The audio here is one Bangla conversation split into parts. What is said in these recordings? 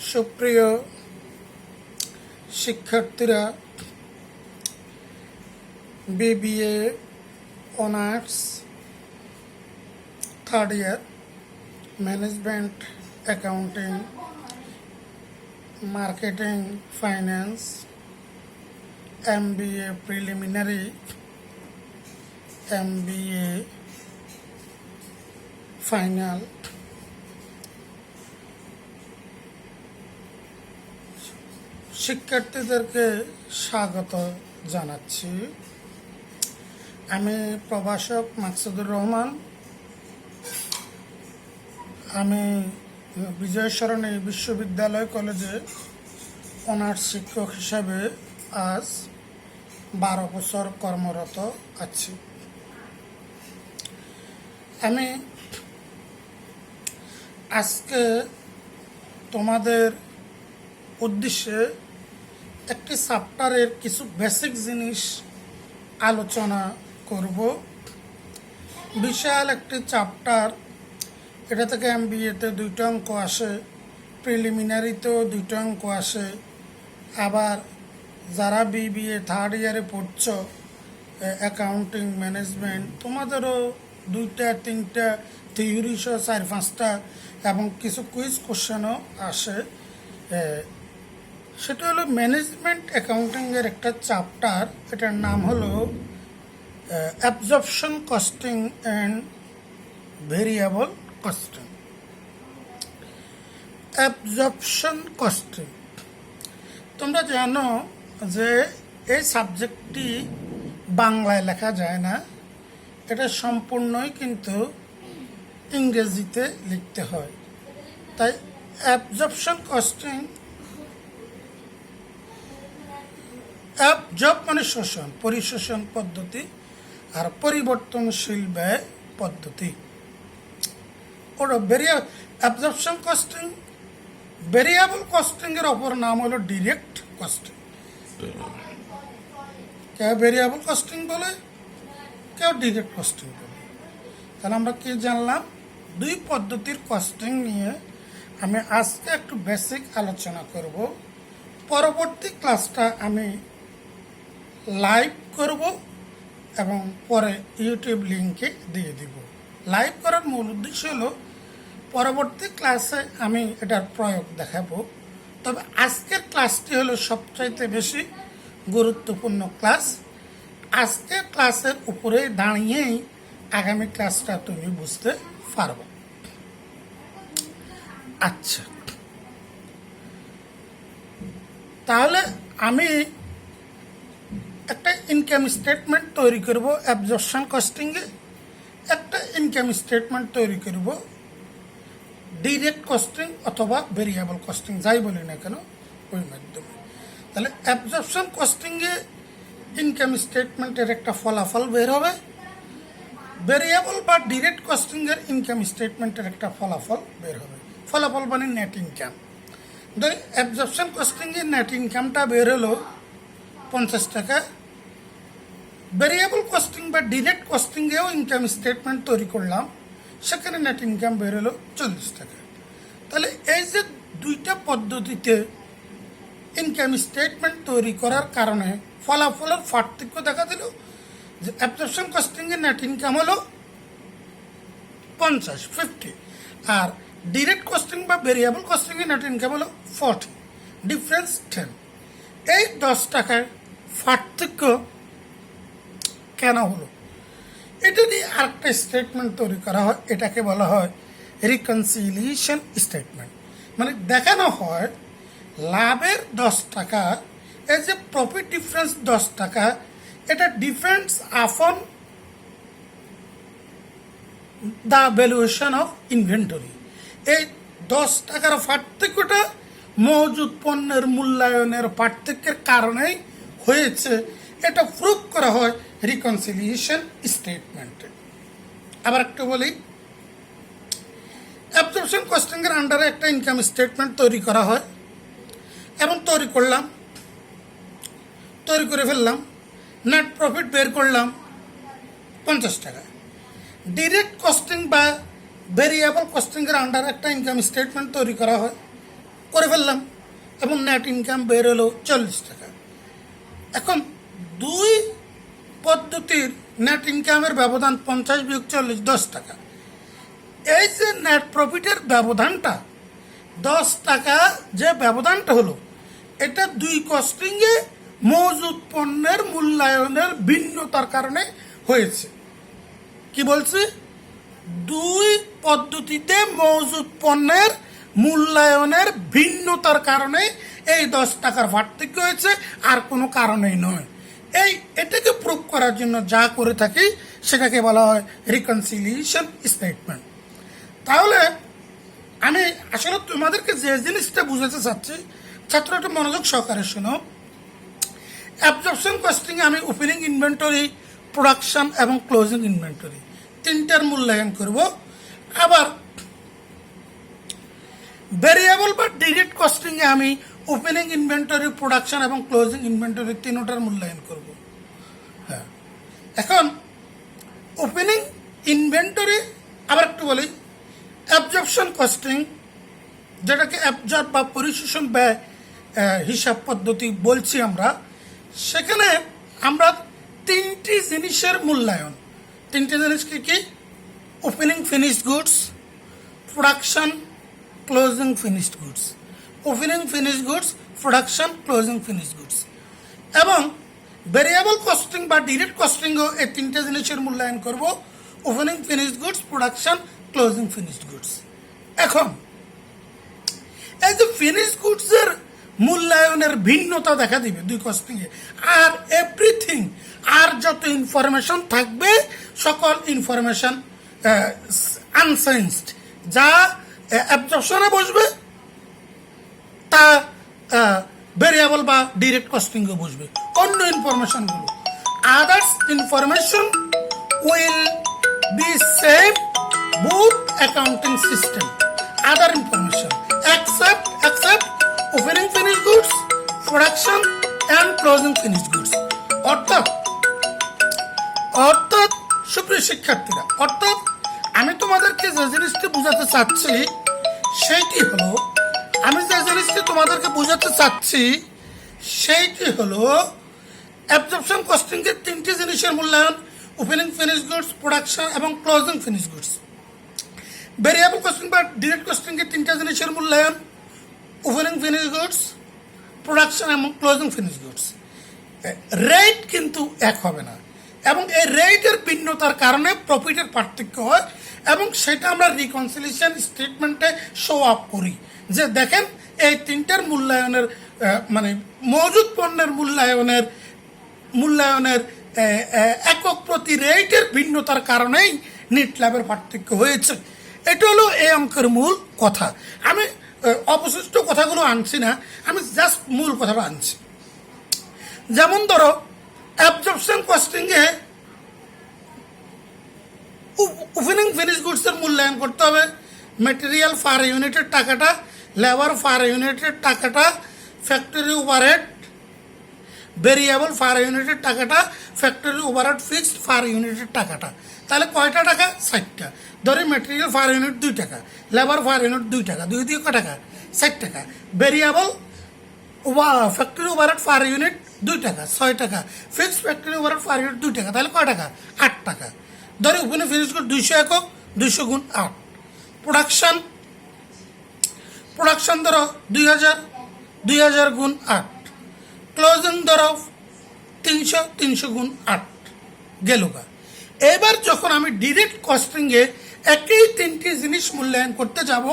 সুপ্রিয় শিক্ষার্থীরা, BBA honours third year management accounting marketing finance MBA preliminary MBA final শিক্ষার্থীদেরকে স্বাগত জানাচ্ছি। আমি প্রভাষক মাকসুদুর রহমান। আমি বিজয় সরণি বিশ্ববিদ্যালয় কলেজে অনার্স শিক্ষক হিসাবে আজ 12 বছর কর্মরত আছি। আমি আজকে তোমাদের উদ্দেশ্যে একটি চ্যাপ্টারের কিছু বেসিক জিনিস আলোচনা করব। বিশাল একটি চ্যাপ্টার, এটা থেকে এমবিএতে 2টা অঙ্ক আসে, প্রিলিমিনারিতেও 2টা অঙ্ক আসে। আবার যারা বিবিএ থার্ড ইয়ারে পড়ছ অ্যাকাউন্টিং ম্যানেজমেন্ট, তোমাদেরও 2টা 3টা থিওরি সহ 4-5টা এবং কিছু কুইজ কোশ্চেনও আসে। সেটা হলো ম্যানেজমেন্ট অ্যাকাউন্টিংয়ের একটা চ্যাপ্টার, এটার নাম হলো absorption costing and variable costing. Absorption costing, তোমরা জানো যে এই সাবজেক্টটি বাংলায় লেখা যায় না, এটা সম্পূর্ণই কিন্তু ইংরেজিতে লিখতে হয়। তাই অ্যাবজর্পশন কস্টিং, অ্যাবজর্ব মানে শোষণ, পরিশোষণ পদ্ধতি, আর পরিবর্তনশীল ব্যয় পদ্ধতি। ওটা অ্যাবজর্পশন কস্টিং, ভেরিয়েবল কস্টিং এর অপর নাম হলো ডিরেক্ট কস্টিং। কেউ ভেরিয়েবল কস্টিং বলে, কেউ ডিরেক্ট কস্টিং বলে। তাহলে আমরা কি জানলাম? 2 পদ্ধতির কস্টিং নিয়ে আমি আজকে একটু বেসিক আলোচনা করব। পরবর্তী ক্লাসটা আমি লাইভ করব এবং পরে ইউটিউব লিঙ্কে দিয়ে দিব। লাইভ করার মূল উদ্দেশ্য হলো পরবর্তী ক্লাসে আমি এটার প্রয়োগ দেখাবো। তবে আজকের ক্লাসটি হলো সবচাইতে বেশি গুরুত্বপূর্ণ ক্লাস। আজকের ক্লাসের উপরে দাঁড়িয়েই আগামী ক্লাসটা তুমি বুঝতে পারবে। আচ্ছা, তাহলে আমি একটা ইনকাম স্টেটমেন্ট তৈরি করব অ্যাবজর্পশন কস্টিংয়ে, একটা ইনকাম স্টেটমেন্ট তৈরি করব ডিরেক্ট কস্টিং অথবা ভেরিয়েবল কস্টিং, যাই বলি না কেন ওই মাধ্যমে। তাহলে অ্যাবজর্পশন কস্টিংয়ে ইনকাম স্টেটমেন্টের একটা ফলাফল বের হবে, ভেরিয়েবল বা ডিরেক্ট কস্টিংয়ের ইনকাম স্টেটমেন্টের একটা ফলাফল বের হবে। ফলাফল মানে নেট ইনকাম। ধরি অ্যাবজর্পশন কস্টিংয়ে নেট ইনকামটা বের হলো 50 টাকা, ভেরিয়েবল কস্টিং বা ডিরেক্ট কস্টিংয়েও ইনকাম স্টেটমেন্ট তৈরি করলাম, সেখানে নেট ইনকাম বের হলো 40 টাকা। তাহলে এই যে 2টা পদ্ধতিতে ইনকাম স্টেটমেন্ট তৈরি করার কারণে ফলাফলের পার্থক্য দেখা দিল যে অ্যাবজর্পশন কস্টিংয়ে নেট ইনকাম হলো 50 আর ডিরেক্ট কস্টিং বা ভেরিয়েবল কস্টিংয়ে নেট ইনকাম হলো 40, ডিফারেন্স 10। এই 10 টাকার পার্থক্য কেন হলো? এটা দিয়ে আরেকটা স্টেটমেন্ট তৈরি করা হয়, এটাকে বলা হয় রিকনসিলিয়েশন স্টেটমেন্ট। মানে দেখানো হয় লাভের 10 টাকা, এই যে প্রফিট ডিফারেন্স 10 টাকা, এটা difference upon the valuation of inventory. এই 10 টাকার পার্থক্যটা মজুদ পণ্যের মূল্যায়নের পার্থক্যের কারণেই হয়েছে, এটা প্রুভ করা হয় রিকনসিলিয়েশন স্টেটমেন্টে। আবার একটু বলি, অ্যাবজর্পশন কস্টিংয়ের আন্ডারে একটা ইনকাম স্টেটমেন্ট তৈরি করা হয় এবং তৈরি করে ফেললাম, নেট প্রফিট বের করলাম 50 টাকা। ডিরেক্ট কস্টিং বা ভেরিয়েবল কস্টিংয়ের আন্ডারে একটা ইনকাম স্টেটমেন্ট তৈরি করা হয়, করে ফেললাম এবং নেট ইনকাম বের হলো 40 টাকা। এখন দুই পদ্ধতির নেট ইনকামের ব্যবধান 50 বিয়োগ 40 10 টাকা। এই যে নেট প্রফিটের ব্যবধানটা 10 টাকা, যে ব্যবধানটা হলো, এটা দুই কস্টিংয়ে মজুদ পণ্যের মূল্যায়নের ভিন্নতার কারণে হয়েছে। কি বলছি? দুই পদ্ধতিতে মজুদ পণ্যের মূল্যায়নের ভিন্নতার কারণে এই 10 টাকার পার্থক্য হয়েছে, আর কোনো কারণেই নয়। এটাকে প্রুভ করার জন্য যা করে থাকি সেটাকে বলা হয় রিকনসিলিয়েশন স্টেটমেন্ট। তাহলে আমি আসলে তোমাদেরকে যে জিনিসটা বুঝাতে চাচ্ছি, ছাত্র একটু মনোযোগ সহকারে শোনো। অ্যাবজর্পশন কস্টিংয়ে আমি ওপেনিং ইনভেন্টরি, প্রোডাকশন এবং ক্লোজিং ইনভেন্টরি তিনটার মূল্যায়ন করব। আবার ভেরিয়েবল বা ডিরেক্ট কস্টিংয়ে আমি ওপেনিং ইনভেন্টরি, প্রোডাকশন এবং ক্লোজিং ইনভেন্টরি তিনটার মূল্যায়ন করব। হ্যাঁ, এখন ওপেনিং ইনভেন্টরি আবার একটু বলি, অ্যাবজর্পশন কস্টিং, যেটাকে অ্যাবজর্ব বা পরিশোষণ ব্যয় হিসাব পদ্ধতি বলছি আমরা, সেখানে আমরা তিনটি জিনিসের মূল্যায়ন, তিনটি জিনিস কি কি? Opening finished goods, production, closing finished goods. Opening finished goods, production, closing finished goods. এবং ভেরিয়েবল কস্টিং বা ডিরেক্ট কস্টিংও এই তিনটে জিনিসের মূল্যায়ন করব, opening finished goods, production, closing finished goods. এখন এই যে ফিনিশড গুডসের মূল্যায়নের ভিন্নতা দেখা দিবে দুই কস্টিংয়ে, আর এভরিথিং, আর যত ইনফরমেশন থাকবে সকল ইনফরমেশন আনচেঞ্জড, যা অ্যাবজর্পশনে বসবে তা ভেরিয়েবল বা ডিরেক্ট কস্টিংয়ে বসবে। অন্য ইনফরমেশনগুলো, others information will be same both accounting system, other information except opening finished goods, production and closing finished goods। অর্থাৎ সুপ্রিয় শিক্ষার্থীরা, অর্থাৎ আমি তোমাদেরকে যে জিনিসটি বোঝাতে চাচ্ছি সেইটি হলো, অ্যাবজর্পশন কস্টিংয়ের তিনটি জিনিসের মূল্যায়ন, ওপেনিং ফিনিশ গুডস, প্রোডাকশন এবং closing finish goods. Variable costing বা ডিরেক্ট কস্টিংয়ের তিনটা জিনিসের মূল্যায়ন, ওপেনিং ফিনিশ গুডস, প্রোডাকশন এবং ক্লোজিং ফিনিশ গুডস। রেট কিন্তু এক হবে না, এবং এই রেটের ভিন্নতার কারণে প্রফিটের পার্থক্য হয়, এবং সেটা আমরা রিকনসিলিয়েশন স্টেটমেন্টে শো আপ করি যে দেখেন এই তিনটার মূল্যায়নের মানে মজুদ পণ্যের মূল্যায়নের একক প্রতি রেটের ভিন্নতার কারণেই নেট লাভের পার্থক্য হয়েছে। এটা হলো এই অঙ্কের মূল কথা। আমি অবশিষ্ট কথাগুলো আনছি না, আমি জাস্ট মূল কথাটা আনছি। যেমন ধরো অ্যাবজর্পশন কস্টিংয়ে ওপেনিং ফিনিশ গুডসের মূল্যায়ন করতে হবে, মেটেরিয়াল পার ইউনিটের টাকাটা, লেবার পার ইউনিটের টাকাটা, ফ্যাক্টরি ওভারহেড ভেরিয়েবল পার ইউনিটের টাকাটা, ফ্যাক্টরি ওভারহেড ফিক্সড পার ইউনিটের টাকাটা। তাহলে কয়টা টাকা? 60টা। ধরে মেটেরিয়াল পার ইউনিট 2 টাকা, লেবার পার ইউনিট 2 টাকা, 2 দিয়ে কয় টাকা? 60 টাকা। ভেরিয়েবল ফ্যাক্টরি ওভারহেড পার ইউনিট 2 টাকা, 6 টাকা। ফিক্সড ফ্যাক্টরি ওভারহেড পার ইউনিট 2 টাকা, তাহলে কয় টাকা? 8 টাকা। ধরে ওখানে ফিনিশ করে 200 একক, 200 গুণ 8। প্রোডাকশন ধরো 2000, 2000 গুণ 8। ক্লোজিং ধরো 300, 300 গুণ 8 গেল গা। এবার যখন আমি ডিরেক্ট কস্টিংয়ে একই তিনটি জিনিস মূল্যায়ন করতে যাব,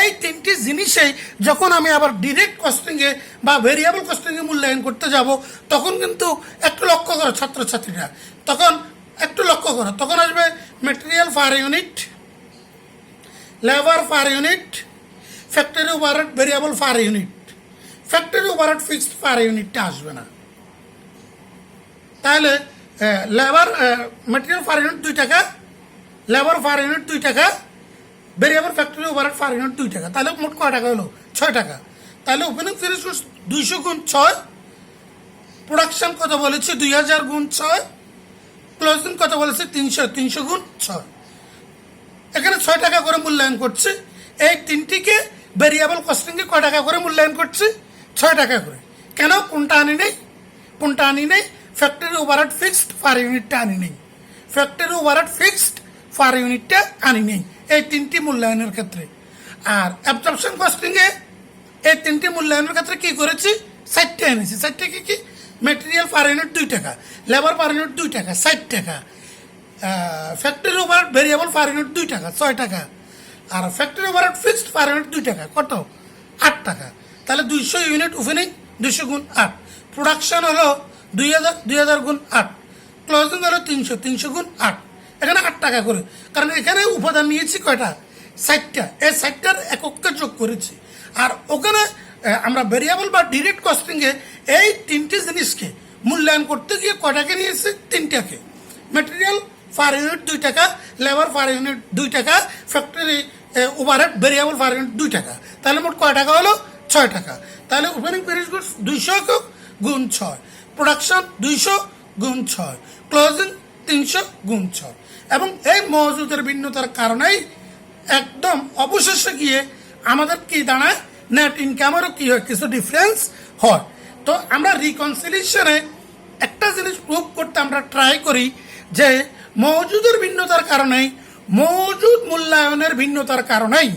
এই তিনটি জিনিসেই যখন আমি আবার ডিরেক্ট কস্টিংয়ে বা ভেরিয়েবল কস্টিংয়ে মূল্যায়ন করতে যাব, তখন কিন্তু একটু লক্ষ্য করো ছাত্রছাত্রীরা, তখন আসবে material per unit, labour per unit, factory overhead variable per unit. Factory overhead fixed per ইউনিটটা আসবে না। তাহলে লেবার মেটেরিয়াল পার ইউনিট 2 টাকা, লেবার পার ইউনিট 2 টাকা, ভেরিয়েবল ফ্যাক্টরি ওভারহেড পার ইউনিট 2 টাকা। তাহলে মোট কয় টাকা হলো? 6 টাকা। তাহলে ওপেনিং ফিনিশ গুডস 200 গুণ 6, প্রোডাকশন কত বলেছি? 2000 গুণ 6, ক্লোজিং কত বলেছে? 300, 300 গুণ 6। এখানে 6 টাকা করে মূল্যায়ন করছে। এই তিনটিকে ভেরিয়েবল কস্টিংয়ে কয় টাকা করে মূল্যায়ন করছি? 6 টাকা করে। কেন? কোনটা আনি নেই? ফ্যাক্টরি ওভারহেড ফিক্সড পার ইউনিটটা আনি নেই। ফ্যাক্টরি ওভারহেড ফিক্সড পার ইউনিটটা আনি নেই এই 3টি মূল্যায়নের ক্ষেত্রে। আর অ্যাবজর্পশন কস্টিংয়ে এই 3টি মূল্যায়নের ক্ষেত্রে কি করেছি? 4টে এনেছি। 4টে কি? মেটেরিয়াল পার ইউনিট 2 টাকা, লেবার পার ইউনিট 2 টাকা, 60 টাকা। Factory overhead variable per unit 2 টাকা, 6 টাকা। আর factory overhead fixed per unit 2 টাকা, কত? 8 টাকা। তাহলে 200 ইউনিট ওপেনিং, 200 গুণ 8। প্রোডাকশন হলো 2000 গুণ 8। ক্লোজিং হলো 300 গুণ 8। এখানে 8 টাকা করে, কারণ এখানে উপাদান নিয়েছি কয়টা? 60টা। এই 60টার একককে যোগ করেছি। আর ওখানে আমরা ভেরিয়েবল বা ডিরেক্ট কস্টিংয়ে এই 3টি জিনিসকে মূল্যায়ন করতে গিয়ে কয়টাকে নিয়েছি? 3টাকে। মেটেরিয়াল পার ইউনিট 2 টাকা, লেবার পার ইউনিট 2 টাকা, factory overhead variable per unit 2 টাকা। তাহলে মোট কয় টাকা হলো? 6 টাকা। তাহলে ওপেনিং ফিনিশ গুডস 200 গুণ 6, প্রোডাকশন 200 গুণ 6, ক্লোজিং 300 গুণ 6। এবং এই মজুদের ভিন্নতার কারণেই একদম অবশেষে গিয়ে আমাদের কি দাঁড়ায়? নেট ইনকামেরও কি হয়? কিছু ডিফারেন্স হয়। তো আমরা রিকনসিলিয়েশনে একটা জিনিস প্রুভ করতে আমরা ট্রাই করি যে মজুদের ভিন্নতার কারণেই, মজুদ মূল্যায়নের ভিন্নতার কারণেই,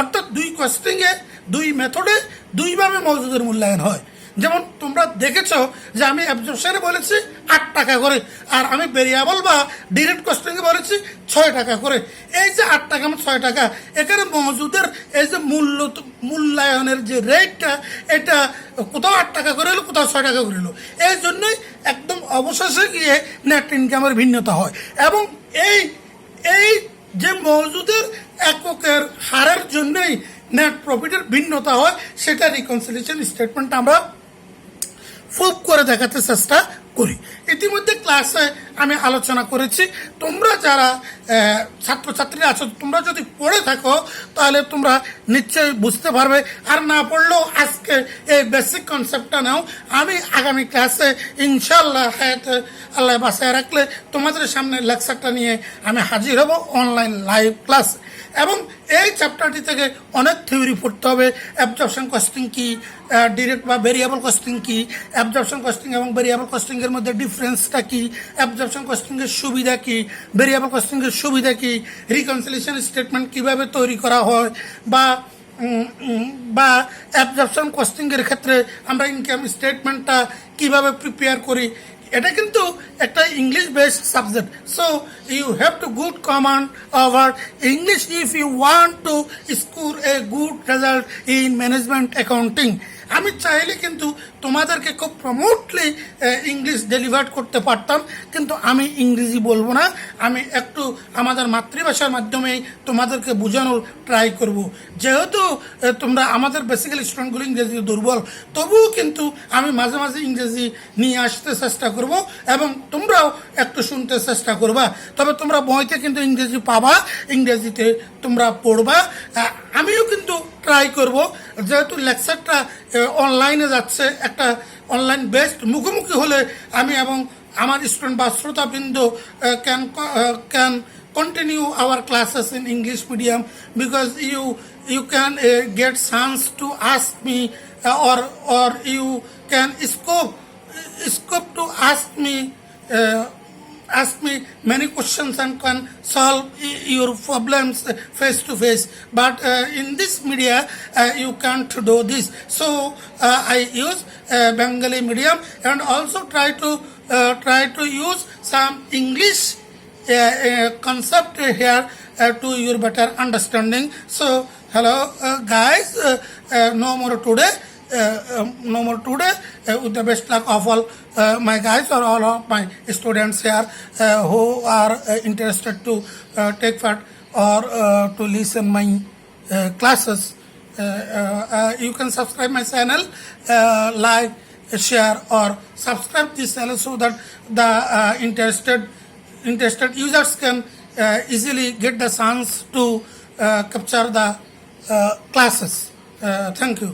অর্থাৎ 2 কস্টিংয়ে 2 মেথডে 2ভাবে মজুদের মূল্যায়ন হয়। যেমন তোমরা দেখেছ যে আমি অ্যাবজর্পশনে বলেছি 8 টাকা করে, আর আমি ভেরিয়েবল বা ডিরেক্ট কস্টিংয়ে বলেছি 6 টাকা করে। এই যে 8 টাকা 6 টাকা, এখানে মজুদের এই যে মূল্যায়নের যে রেটটা, এটা কোথাও 8 টাকা করে এলো, কোথাও 6 টাকা করে এলো। এই জন্যই একদম অবশেষে গিয়ে নেট ইনকামের ভিন্নতা হয়। এবং এই যে মজুদের এককের হারের জন্যই নেট প্রফিটের ভিন্নতা হয়, সেটা রিকনসিলিয়েশন স্টেটমেন্ট আমরা প্রুভ করে দেখাতে চেষ্টা করি। ইতিমধ্যে ক্লাসে আমি আলোচনা করেছি। তোমরা যারা ছাত্রছাত্রী আছো, তোমরা যদি পড়ে থাকো তাহলে তোমরা নিশ্চয়ই বুঝতে পারবে। আর না পড়লেও আজকে এই বেসিক কনসেপ্টটা নাও। আমি আগামী ক্লাসে ইনশাল্লাহ আল্লাহ বাসায় রাখলে তোমাদের সামনে লেকচারটা নিয়ে আমি হাজির হব অনলাইন লাইভ ক্লাস। এবং এই চ্যাপ্টারটি থেকে অনেক থিওরি পড়তে হবে। অ্যাবজর্পশন কস্টিং কি, ডিরেক্ট বা ভেরিয়েবল কস্টিং কি, অ্যাবজর্পশন কস্টিং এবং ভেরিয়েবল কস্টিংয়ের মধ্যে ডিফারেন্সটা কি, অ্যাবজর্পশন কস্টিংয়ের সুবিধা কি, ভেরিয়েবল কস্টিংয়ের সুবিধা কি, রিকনসিলিয়েশন স্টেটমেন্ট কিভাবে তৈরি করা হয়, বা অ্যাবজর্পশন কস্টিংয়ের ক্ষেত্রে আমরা ইনকাম স্টেটমেন্টটা কিভাবে প্রিপেয়ার করি। এটা কিন্তু একটা English based subject, so you have to good command over English if you want to score a good result in management accounting. আমি চাইলে কিন্তু তোমাদেরকে খুব প্রমোটলি ইংলিশ ডেলিভার করতে পারতাম, কিন্তু আমি ইংরেজি বলবো না। আমি একটু আমাদের মাতৃভাষার মাধ্যমেই তোমাদেরকে বোঝানোর ট্রাই করব। যেহেতু তোমরা আমাদের বেসিক্যালি স্টুডেন্টগুলো ইংরেজি দুর্বল, তবুও কিন্তু আমি মাঝে মাঝে ইংরেজি নিয়ে আসতে চেষ্টা করব এবং তোমরাও একটু শুনতে চেষ্টা করবা। তবে তোমরা বইতে কিন্তু ইংরেজি পাবা, ইংরেজিতে তোমরা পড়বা। আমিও কিন্তু ট্রাই করব, যেহেতু লেকচারটা অনলাইনে যাচ্ছে, একটা অনলাইন বেসড মুখোমুখি হলে আমি এবং আমার স্টুডেন্ট বা শ্রোতাবৃন্দ can continue our classes in English medium, because you can get chance to ask me, or you can scope to ask me many questions and can solve your problems face to face. But in this media you can't do this, so I use Bengali medium and also try to use some English concept here to your better understanding. So hello guys, no more today, with the best luck of all my guys or all of my students here who are interested to take part or to listen my classes. You can subscribe my channel, like, share or subscribe this channel so that the interested users can easily get the chance to capture the classes. Thank you.